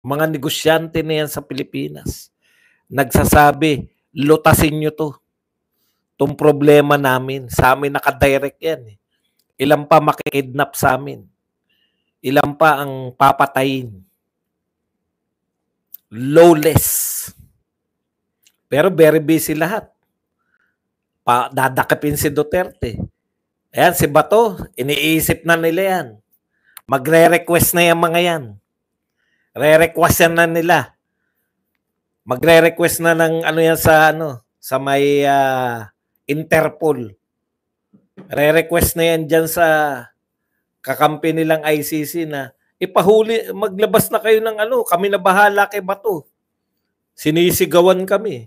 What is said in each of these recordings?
Mga negosyante na yan sa Pilipinas. Nagsasabi, lutasin nyo to. Itong problema namin. Sa amin nakadirect yan. Ilan pa makikidnap sa amin. Ilan pa ang papatayin. Lawless. Pero very busy lahat. Dadakipin si Duterte. Ayan, si Bato, iniisip na nila yan. Magre-request na yung mga yan. Re-request yan na nila. Magre-request na ng ano yan sa may Interpol. Re-request na yan dyan sa kakampi nilang ICC na ipahuli, maglabas na kayo ng kami na bahala kay Bato. Sinisigawan kami.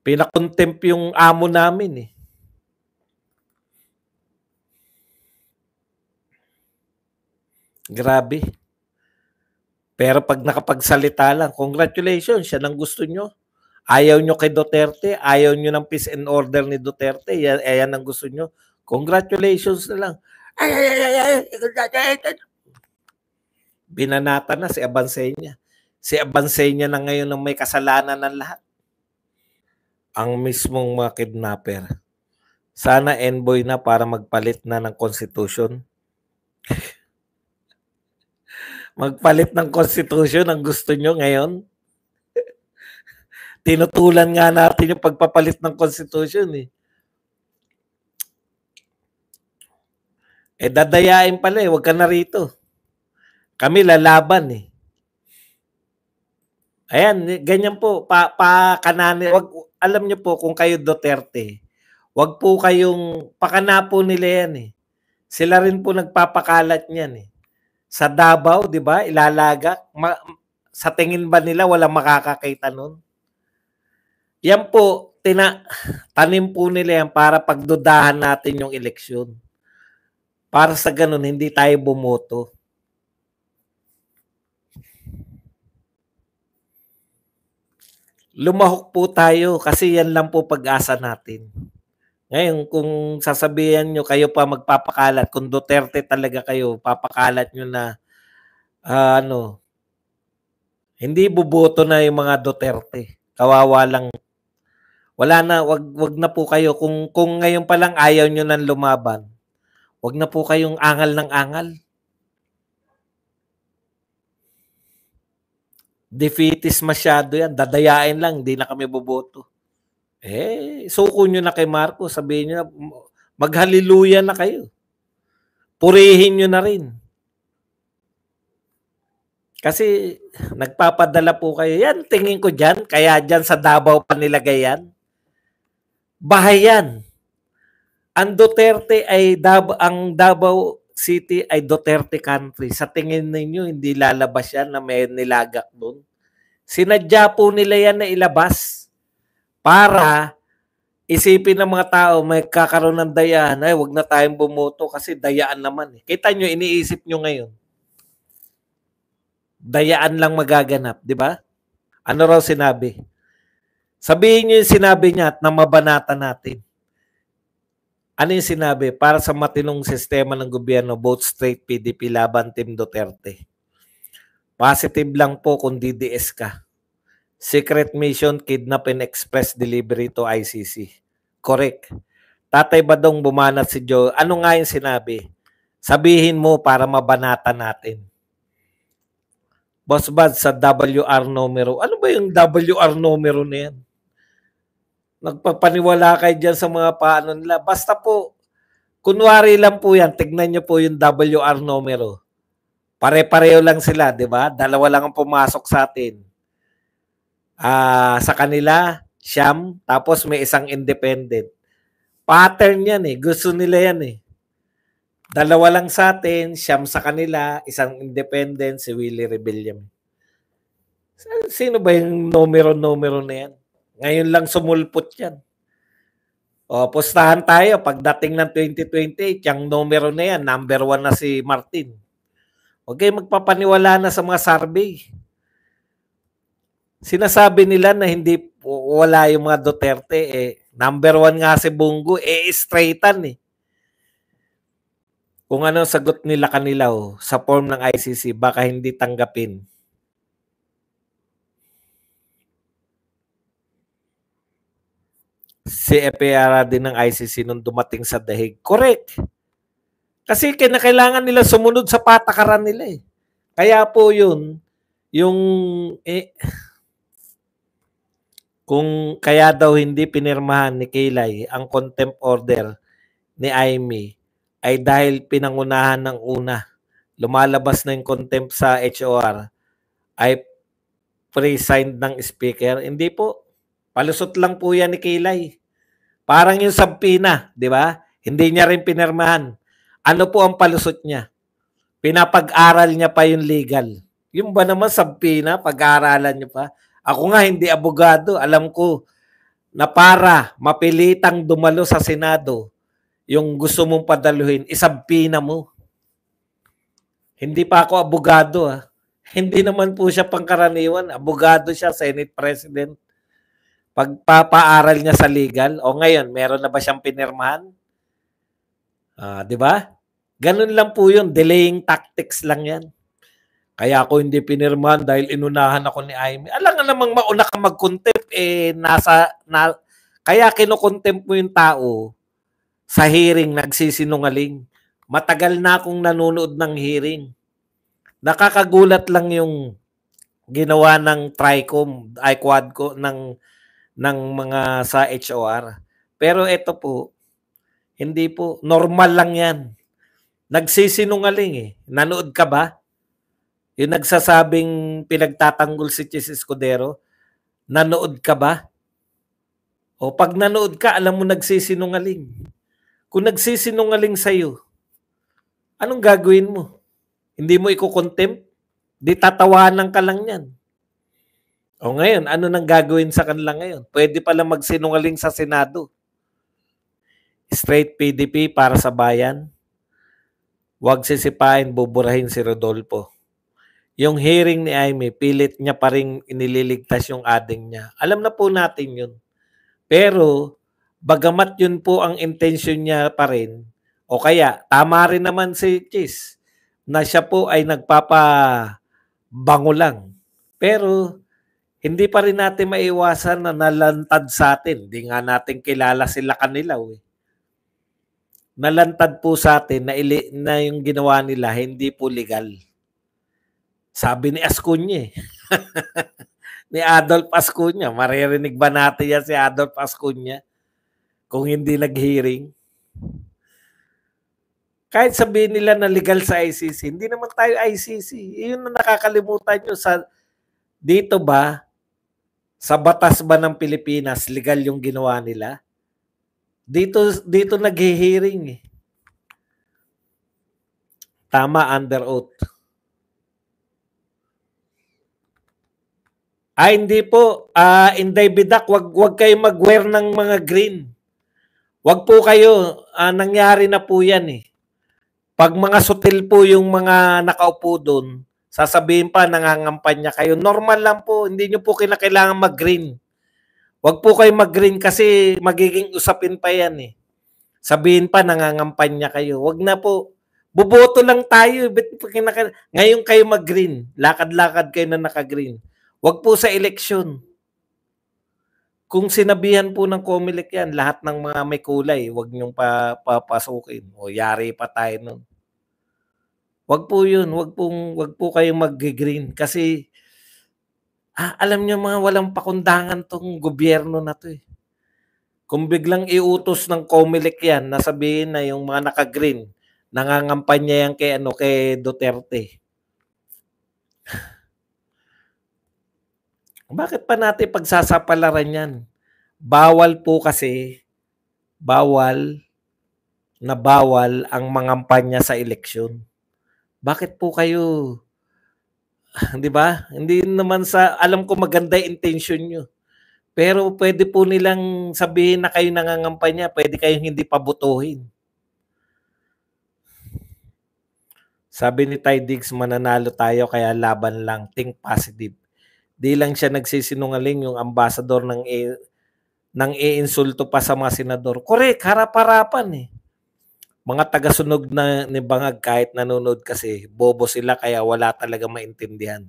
Pinakontempt yung amo namin eh. Grabe. Pero pag nakapagsalita lang, congratulations, siya nang gusto nyo. Ayaw nyo kay Duterte, ayaw nyo ng peace and order ni Duterte, yan ang gusto nyo. Congratulations na lang. Binanata na si Abansenya. Si Abansenya na ngayon ang may kasalanan ng lahat. Ang mismong mga kidnapper. Sana envoy na para magpalit na ng constitution. Magpalit ng constitution ang gusto nyo ngayon. Tinutulan nga natin yung pagpapalit ng constitution eh. Dadayain pala eh, wag ka na rito. Kami lalaban eh. Ayan, ganyan po, pakananin, alam niyo po kung kayo Duterte, wag po kayong, pakana po nila yan eh. Sila rin po nagpapakalat niyan eh. Sa Davao, di ba, ilalaga, sa tingin ba nila walang makakakita nun? Yan po, tanim po nila yan para pagdudahan natin yung eleksyon. Para sa ganun, hindi tayo bumoto. Lumahok po tayo kasi yan lang po pag-asa natin. Ngayon, kung sasabihan nyo kayo pa magpapakalat, kung Duterte talaga kayo, papakalat nyo na hindi buboto na yung mga Duterte. Kawawa lang. Wala na, wag na po kayo. Kung ngayon pa lang ayaw nyo nang lumaban, wag na po kayong angal ng angal. Defeatist masyado yan. Dadayain lang, hindi na kami boboto. Suko nyo na kay Marcos. Sabihin nyo na, maghaliluya na kayo. Purihin nyo na rin. Kasi nagpapadala po kayo. Yan, tingin ko dyan. Kaya dyan sa Davao pa nilagay yan. Bahay yan. Ang Duterte ay ang Davao City ay Duterte country. Sa tingin ninyo, hindi lalabas yan na may nilagak doon. Sinadya po nila yan na ilabas para isipin ng mga tao may kakaroon ng dayaan. Ay, wag na tayong bumoto kasi dayaan naman. Kita nyo, iniisip nyo ngayon. Dayaan lang magaganap, di ba? Ano raw sinabi? Sabihin nyo yung sinabi niya at na mabanata natin. Ano yung sinabi? Para sa matinong sistema ng gobyerno, vote straight PDP laban Team Duterte. Positive lang po kung DDS ka. Secret mission, kidnap and express delivery to ICC. Correct. Tatay Badong bumanat si Joe. Ano nga yung sinabi? Sabihin mo para mabanata natin. Boss Bad sa WR numero. Ano ba yung WR numero na yan? Nagpapaniwala kayo dyan sa mga paano nila. Basta po, kunwari lang po yan, tignan nyo po yung WR numero. Pare-pareho lang sila, di ba? Dalawa lang ang pumasok sa atin. Sa kanila, siyam, tapos may isang independent. Pattern yan eh. Gusto nila yan eh. Dalawa lang sa atin, siyam sa kanila, isang independent, si Willie Rebellion. Sino ba yung numero na yan? Ngayon lang sumulpot yan. Pustahan tayo. Pagdating ng 2028, yung numero na yan, number 1 na si Martin. Huwag kayo magpapaniwala na sa mga survey. Sinasabi nila na hindi wala yung mga Duterte. Number 1 nga si Bungo. Straightan eh. Kung ano ang sagot nila Kanilaw sa form ng ICC, baka hindi tanggapin. Si Epeara din ng ICC nung dumating sa dahig. Correct. Kasi kinakailangan nila sumunod sa patakaran nila eh. Kaya po yun, yung kung kaya daw hindi pinirmahan ni Kilay ang contempt order ni Aimee ay dahil pinangunahan ng una. Lumalabas na yung contempt sa HOR ay pre-signed ng speaker. Hindi po. Palusot lang po yan ni Kilay. Parang yung subpoena, di ba? Hindi niya rin pinirmahan. Ano po ang palusot niya? Pinapag-aral niya pa yung legal. Yung ba naman subpoena, pag-aaralan niya pa? Ako nga hindi abogado. Alam ko na para mapilitang dumalo sa Senado, yung gusto mong padaluhin, isubpoena mo. Hindi pa ako abogado ha. Hindi naman po siya pangkaraniwan. Abogado siya, Senate President. Pagpapaaral niya sa legal, o ngayon, meron na ba siyang pinirmahan? Di ba? Ganun lang po yun. Delaying tactics lang yan. Kaya ako hindi pinirmahan dahil inunahan ako ni Aimee. Alam nga namang mauna ka mag-contempt, kaya kinukontempt mo yung tao sa hearing, nagsisinungaling. Matagal na akong nanonood ng hearing. Nakakagulat lang yung ginawa ng TRICOM, ay Quadco, ng mga sa HOR. Pero ito po, hindi po, normal lang yan. Nagsisinungaling eh. Nanood ka ba? Yung nagsasabing pinagtatanggol si Chis Escudero, nanood ka ba? O pag nanood ka, alam mo nagsisinungaling. Kung nagsisinungaling sa'yo, anong gagawin mo? Hindi mo iko-contempt? Di tatawanan ka lang yan. O ngayon, ano nang gagawin sa kanila ngayon? Pwede pala magsinungaling sa Senado. Straight PDP para sa bayan. Huwag sisipain, buburahin si Rodolfo. Yung hearing ni Aimee, pilit niya pa rin inililigtas yung ading niya. Alam na po natin yun. Pero, bagamat yun po ang intention niya pa rin, o kaya, tama rin naman si Chis, na siya po ay nagpapabango lang. Pero, hindi pa rin natin maiwasan na nalantad sa atin. Hindi nga natin kilala sila Kanilaw eh. Nalantad po sa atin na yung ginawa nila hindi po legal. Sabi ni Ascuña ni Adolf Ascuña. Maririnig ba natin yan si Adolf Ascuña kung hindi nag-hearing? Kahit sabihin nila na legal sa ICC, hindi naman tayo ICC. Yun na nakakalimutan nyo. Dito ba, sa batas ba ng Pilipinas, legal yung ginawa nila? Dito nag-hearing eh. Tama, under oath. Hindi po. Inday Bidak, wag kayo mag-wear ng mga green. Wag po kayo. Nangyari na po yan eh. Pag mga sutil po yung mga nakaupo doon, sasabihin pa nangangampanya kayo. Normal lang po. Hindi nyo po kinakailangan mag-green. Wag po kayo mag-green kasi magiging usapin pa yan eh. Sabihin pa nangangampanya kayo. Wag na po. Buboto lang tayo. Ngayon kayo mag-green. Lakad-lakad kayo na naka-green. Wag po sa eleksyon. Kung sinabihan po ng COMELEC yan, lahat ng mga may kulay, wag niyong papasukin. O yari pa tayo nun. Wag po yun. Wag po kayong mag-green. Kasi, alam niyo mga walang pakundangan tong gobyerno na to eh. Kung biglang iutos ng COMELEC yan, nasabihin na yung mga naka-green, nangangampanya yan kay Duterte. Bakit pa natin pagsasapalaran yan? Bawal po kasi, bawal ang mangampanya sa eleksyon. Bakit po kayo, di ba? Hindi naman alam ko maganda intention nyo. Pero pwede po nilang sabihin na kayo nangangampanya, pwede kayong hindi pabotohin. Sabi ni Ty Diggs, mananalo tayo kaya laban lang, think positive. Di lang siya nagsisinungaling yung ambassador ng iinsulto pa sa mga senador. Correct, harap-harapan eh. Mga taga-sunog na ni Bangag kahit nanonood kasi, bobo sila kaya wala talaga maintindihan.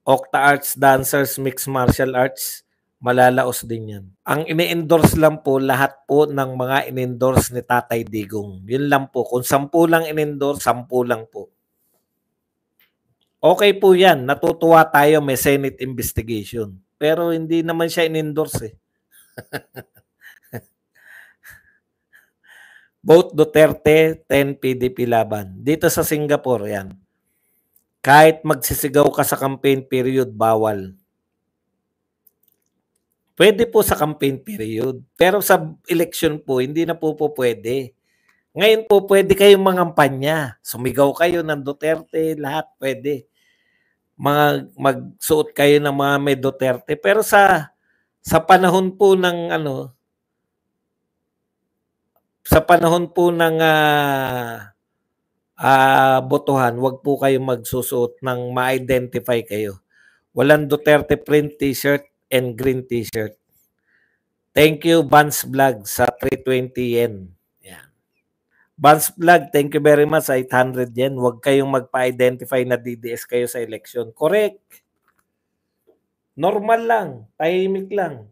Octa Arts Dancers Mixed Martial Arts, malalaos din yan. Ang ini-endorse lang po, lahat po ng mga in-endorse ni Tatay Digong. Yun lang po. Kung 10 lang in-endorse, 10 lang po. Okay po yan. Natutuwa tayo may Senate investigation. Pero hindi naman siya in-endorse eh. Vote Duterte, 10 PDP laban. Dito sa Singapore, yan. Kahit magsisigaw ka sa campaign period, bawal. Pwede po sa campaign period. Pero sa election po, hindi na po pwede. Ngayon po, pwede kayong mangampanya. Sumigaw kayo ng Duterte, lahat pwede. Magsuot kayo ng mga may Duterte. Pero sa panahon po ng sa panahon po ng botohan, wag po kayong magsusuot ng ma-identify kayo. Walang Duterte print t-shirt and green t-shirt. Thank you, Vance Vlog, sa 320 yen. Yan. Vance Vlog, thank you very much sa 800 yen. Huwag kayong magpa-identify na DDS kayo sa election. Correct. Normal lang. Tahimik lang.